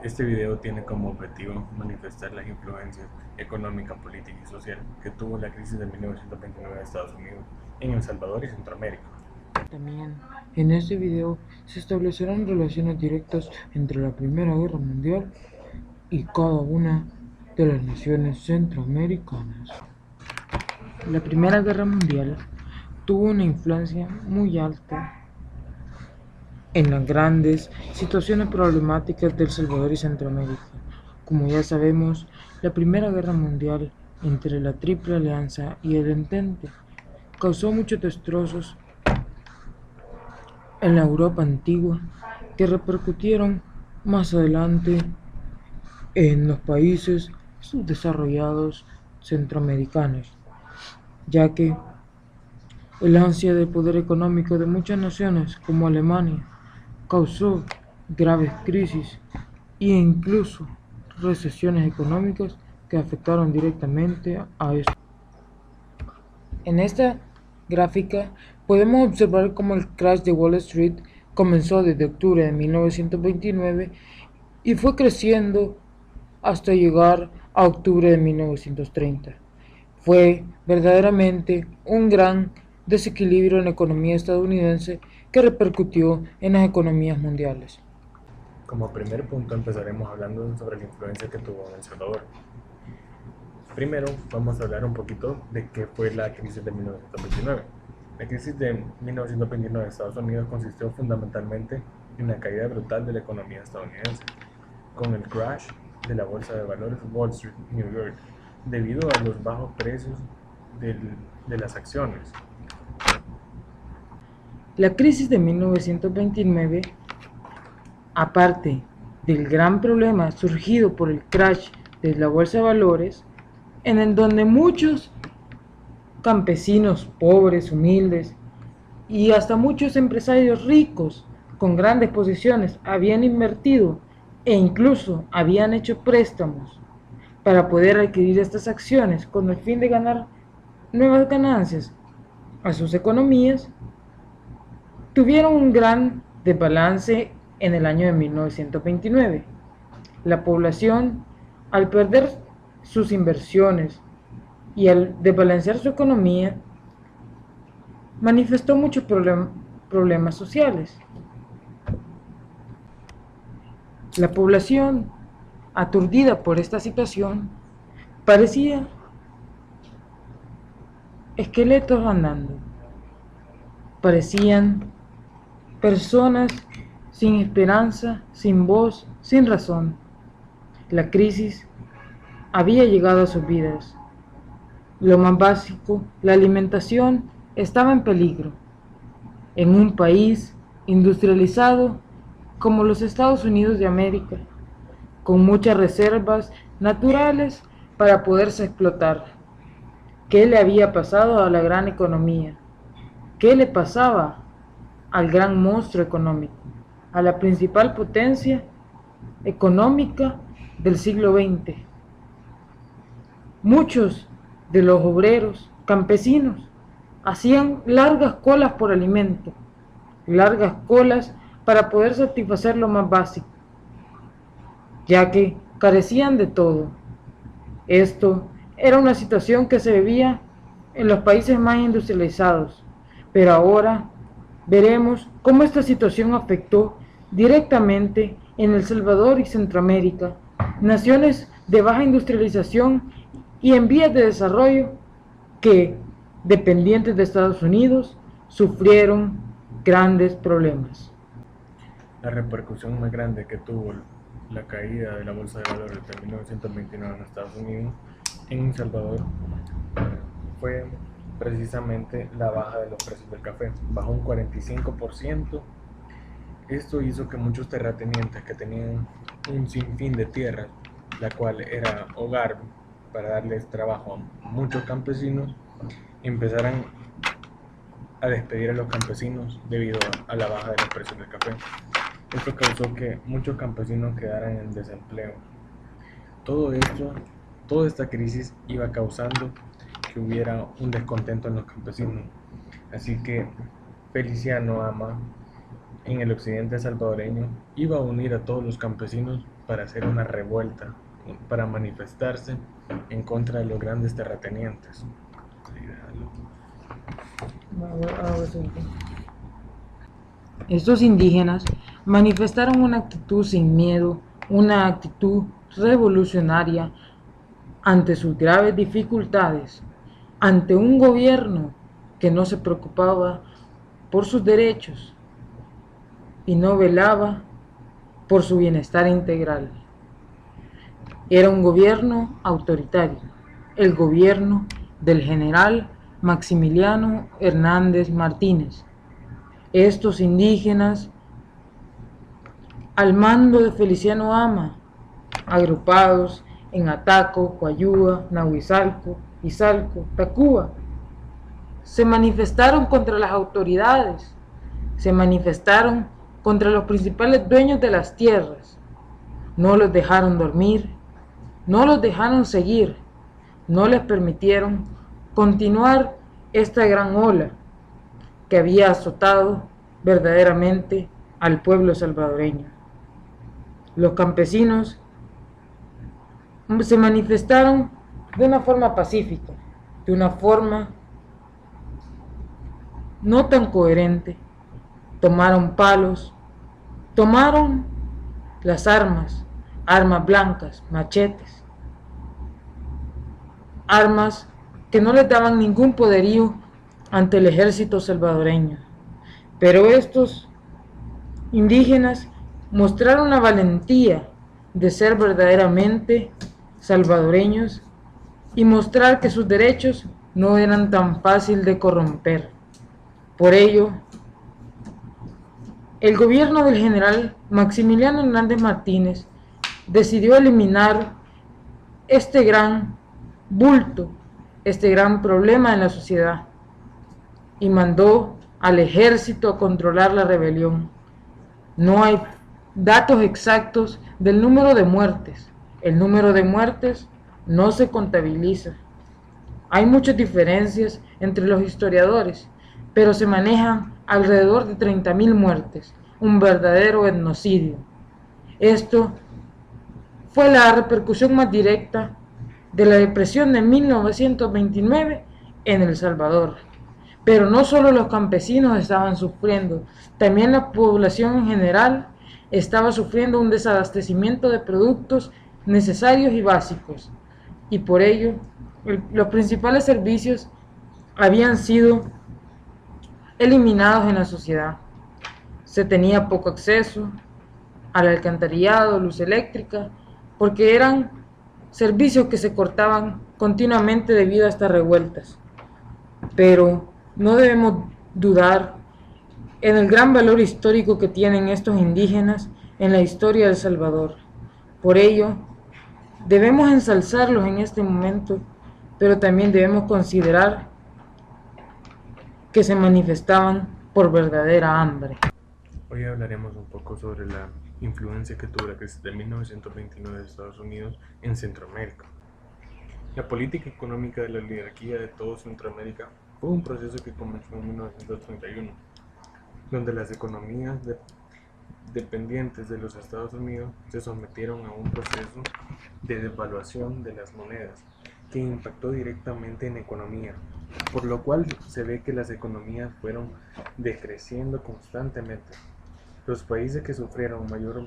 Este video tiene como objetivo manifestar las influencias económica, política y social que tuvo la crisis de 1929 de Estados Unidos en El Salvador y Centroamérica. También en este video se establecerán relaciones directas entre la Primera Guerra Mundial y cada una de las naciones centroamericanas. La Primera Guerra Mundial tuvo una influencia muy alta en las grandes situaciones problemáticas del Salvador y Centroamérica. Como ya sabemos, la Primera Guerra Mundial entre la Triple Alianza y el Entente causó muchos destrozos en la Europa antigua que repercutieron más adelante en los países subdesarrollados centroamericanos, ya que el ansia de poder económico de muchas naciones como Alemania causó graves crisis e incluso recesiones económicas que afectaron directamente a esto. En esta gráfica podemos observar cómo el crash de Wall Street comenzó desde octubre de 1929 y fue creciendo hasta llegar a octubre de 1930. Fue verdaderamente un gran desequilibrio en la economía estadounidense que repercutió en las economías mundiales. Como primer punto empezaremos hablando sobre la influencia que tuvo en El Salvador. Primero vamos a hablar un poquito de qué fue la crisis de 1929. La crisis de 1929 de Estados Unidos consistió fundamentalmente en la caída brutal de la economía estadounidense, con el crash de la bolsa de valores Wall Street, New York, debido a los bajos precios de las acciones. La crisis de 1929, aparte del gran problema surgido por el crash de la bolsa de valores, en el donde muchos campesinos pobres, humildes y hasta muchos empresarios ricos con grandes posiciones habían invertido e incluso habían hecho préstamos para poder adquirir estas acciones con el fin de ganar nuevas ganancias a sus economías, tuvieron un gran desbalance en el año de 1929. La población, al perder sus inversiones y al desbalancear su economía, manifestó muchos problemas sociales. La población, aturdida por esta situación, parecía esqueletos andando. Parecían personas sin esperanza, sin voz, sin razón. La crisis había llegado a sus vidas. Lo más básico, la alimentación, estaba en peligro. En un país industrializado como los Estados Unidos de América, con muchas reservas naturales para poderse explotar. ¿Qué le había pasado a la gran economía? ¿Qué le pasaba al gran monstruo económico, a la principal potencia económica del siglo XX? Muchos de los obreros campesinos hacían largas colas por alimento, largas colas para poder satisfacer lo más básico, ya que carecían de todo. Esto era una situación que se vivía en los países más industrializados, pero ahora veremos cómo esta situación afectó directamente en El Salvador y Centroamérica, naciones de baja industrialización y en vías de desarrollo que, dependientes de Estados Unidos, sufrieron grandes problemas. La repercusión más grande que tuvo la caída de la bolsa de valores de 1929 en Estados Unidos en El Salvador fue precisamente la baja de los precios del café, bajó un 45%. Esto hizo que muchos terratenientes que tenían un sinfín de tierras, la cual era hogar para darles trabajo a muchos campesinos, empezaran a despedir a los campesinos debido a la baja de los precios del café. Esto causó que muchos campesinos quedaran en desempleo. Todo esto, toda esta crisis iba causando que hubiera un descontento en los campesinos. Así que Feliciano Ama en el occidente salvadoreño iba a unir a todos los campesinos para hacer una revuelta, para manifestarse en contra de los grandes terratenientes. Estos indígenas manifestaron una actitud sin miedo, una actitud revolucionaria ante sus graves dificultades, ante un gobierno que no se preocupaba por sus derechos y no velaba por su bienestar integral. Era un gobierno autoritario, el gobierno del general Maximiliano Hernández Martínez. Estos indígenas, al mando de Feliciano Ama, agrupados en Ataco, Coayúa, Nahuizalco, Izalco, Tacuba, se manifestaron contra las autoridades, se manifestaron contra los principales dueños de las tierras. No los dejaron dormir, no los dejaron seguir, no les permitieron continuar esta gran ola que había azotado verdaderamente al pueblo salvadoreño. Los campesinos se manifestaron de una forma pacífica, de una forma no tan coherente. Tomaron palos, tomaron las armas blancas, machetes, armas que no les daban ningún poderío ante el ejército salvadoreño. Pero estos indígenas mostraron la valentía de ser verdaderamente salvadoreños y mostrar que sus derechos no eran tan fácil de corromper. Por ello, el gobierno del general Maximiliano Hernández Martínez decidió eliminar este gran bulto, este gran problema en la sociedad, y mandó al ejército a controlar la rebelión. No hay datos exactos del número de muertes. El número de muertes no se contabiliza. Hay muchas diferencias entre los historiadores, pero se manejan alrededor de 30.000 muertes, un verdadero etnocidio. Esto fue la repercusión más directa de la depresión de 1929 en El Salvador. Pero no solo los campesinos estaban sufriendo, también la población en general estaba sufriendo un desabastecimiento de productos necesarios y básicos, y por ello los principales servicios habían sido eliminados en la sociedad. Se tenía poco acceso al alcantarillado, luz eléctrica, porque eran servicios que se cortaban continuamente debido a estas revueltas. Pero no debemos dudar en el gran valor histórico que tienen estos indígenas en la historia de El Salvador. Por ello, debemos ensalzarlos en este momento, pero también debemos considerar que se manifestaban por verdadera hambre. Hoy hablaremos un poco sobre la influencia que tuvo la crisis de 1929 de Estados Unidos en Centroamérica. La política económica de la oligarquía de todo Centroamérica fue un proceso que comenzó en 1931, donde las economías dependientes de los Estados Unidos se sometieron a un proceso de devaluación de las monedas que impactó directamente en la economía, por lo cual se ve que las economías fueron decreciendo constantemente. Los países que sufrieron mayor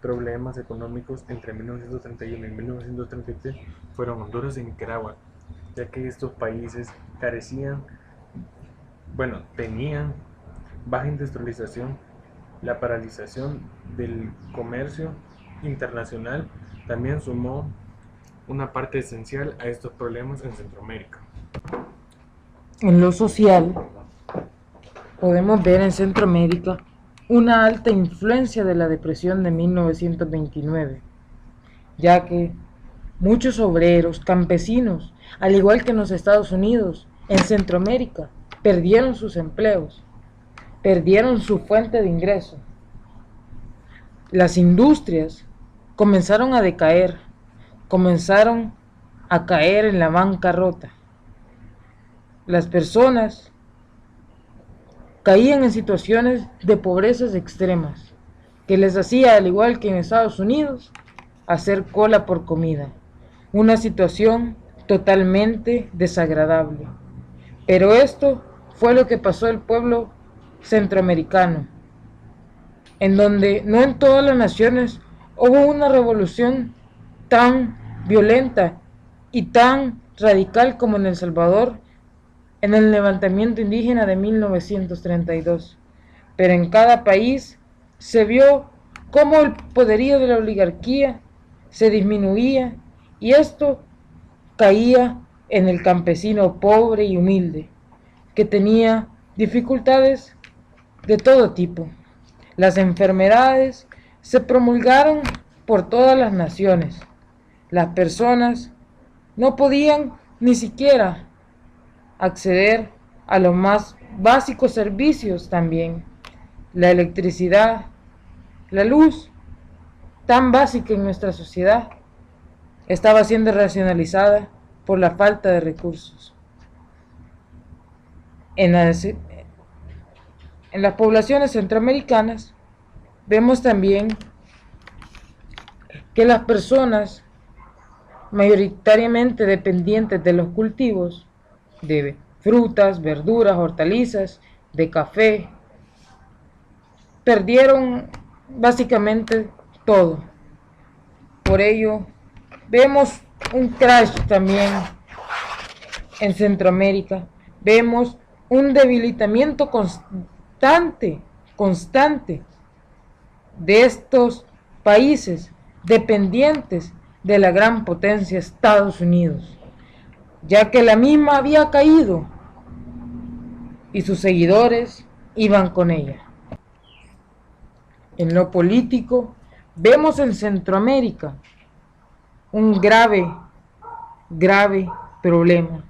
problemas económicos entre 1931 y 1933 fueron Honduras y Nicaragua, ya que estos países tenían baja industrialización. La paralización del comercio internacional también sumó una parte esencial a estos problemas en Centroamérica. En lo social, podemos ver en Centroamérica una alta influencia de la depresión de 1929, ya que muchos obreros, campesinos, al igual que en los Estados Unidos, en Centroamérica, perdieron sus empleos, perdieron su fuente de ingreso. Las industrias comenzaron a decaer, comenzaron a caer en la bancarrota. Las personas caían en situaciones de pobrezas extremas, que les hacía, al igual que en Estados Unidos, hacer cola por comida. Una situación totalmente desagradable. Pero esto fue lo que pasó al pueblo centroamericano, en donde no en todas las naciones hubo una revolución tan violenta y tan radical como en El Salvador en el levantamiento indígena de 1932. Pero en cada país se vio cómo el poderío de la oligarquía se disminuía y esto caía en el campesino pobre y humilde, que tenía dificultades de todo tipo. Las enfermedades se promulgaron por todas las naciones. Las personas no podían ni siquiera acceder a los más básicos servicios también. La electricidad, la luz, tan básica en nuestra sociedad, estaba siendo racionalizada por la falta de recursos. En las poblaciones centroamericanas vemos también que las personas mayoritariamente dependientes de los cultivos de frutas, verduras, hortalizas, de café, perdieron básicamente todo. Por ello, vemos un crash también en Centroamérica, vemos un debilitamiento constante de estos países dependientes de la gran potencia Estados Unidos, ya que la misma había caído y sus seguidores iban con ella. En lo político, vemos en Centroamérica un grave problema.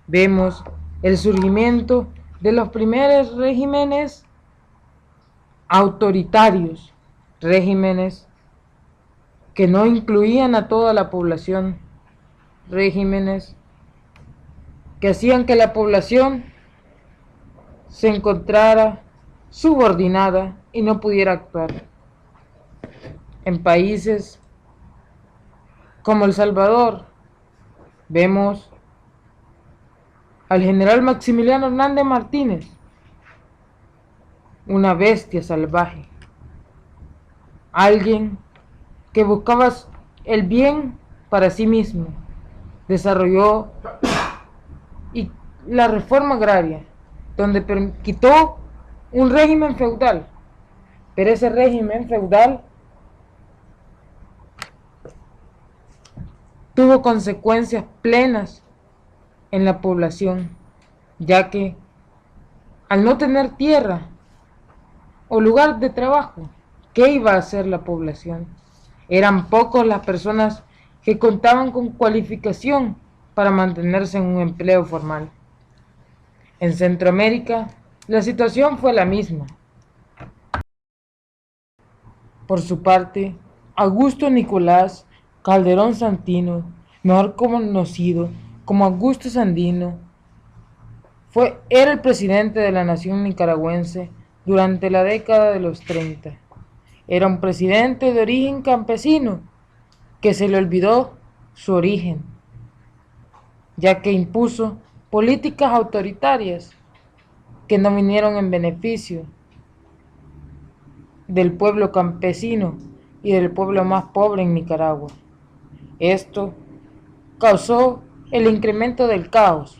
Vemos el surgimiento de los primeros regímenes autoritarios, regímenes que no incluían a toda la población, regímenes que hacían que la población se encontrara subordinada y no pudiera actuar. En países como El Salvador, vemos al general Maximiliano Hernández Martínez, una bestia salvaje, alguien que buscaba el bien para sí mismo. Desarrolló la reforma agraria, donde quitó un régimen feudal, pero ese régimen feudal tuvo consecuencias plenas en la población, ya que al no tener tierra o lugar de trabajo, ¿qué iba a hacer la población? Eran pocos las personas que contaban con cualificación para mantenerse en un empleo formal. En Centroamérica, la situación fue la misma. Por su parte, Augusto Nicolás Calderón Santino, mejor conocido como Augusto Sandino, era el presidente de la nación nicaragüense durante la década de los 30. Era un presidente de origen campesino que se le olvidó su origen, ya que impuso políticas autoritarias que no vinieron en beneficio del pueblo campesino y del pueblo más pobre en Nicaragua. Esto causó el incremento del caos,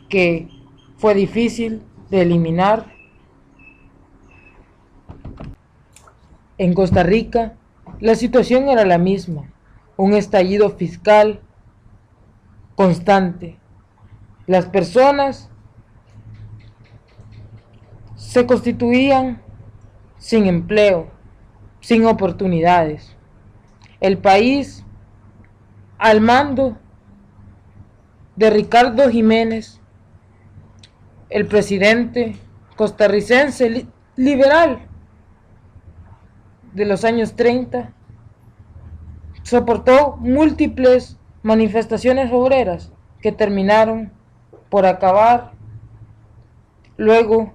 que fue difícil de eliminar. En Costa Rica, la situación era la misma, un estallido fiscal constante. Las personas se constituían sin empleo, sin oportunidades. El país, al mando de Ricardo Jiménez, el presidente costarricense liberal de los años 30, soportó múltiples manifestaciones obreras que terminaron por acabar luego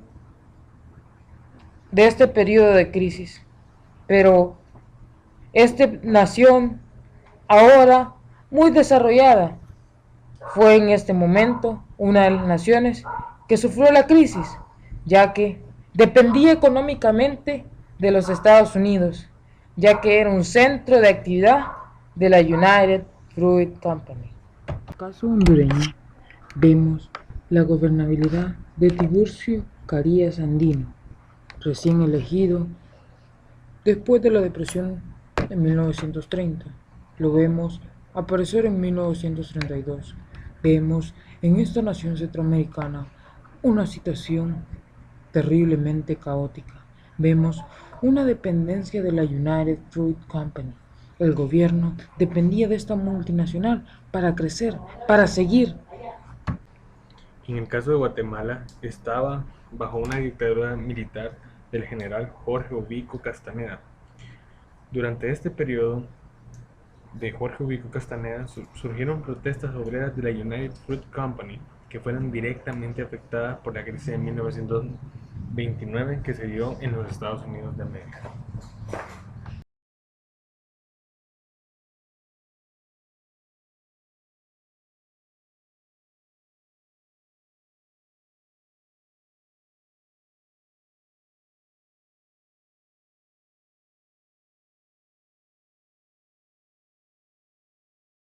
de este periodo de crisis, pero esta nación, ahora muy desarrollada, fue en este momento una de las naciones que sufrió la crisis, ya que dependía económicamente de los Estados Unidos, ya que era un centro de actividad de la United Fruit Company. En el caso hondureño, vemos la gobernabilidad de Tiburcio Carías Andino, recién elegido después de la depresión en 1930. Lo vemos aparecer en 1932. Vemos en esta nación centroamericana una situación terriblemente caótica. Vemos una dependencia de la United Fruit Company. El gobierno dependía de esta multinacional para crecer, para seguir. En el caso de Guatemala, estaba bajo una dictadura militar del general Jorge Ubico Castaneda. Durante este periodo de Jorge Ubico Castaneda surgieron protestas obreras de la United Fruit Company que fueron directamente afectadas por la crisis de 1929 que se dio en los Estados Unidos de América.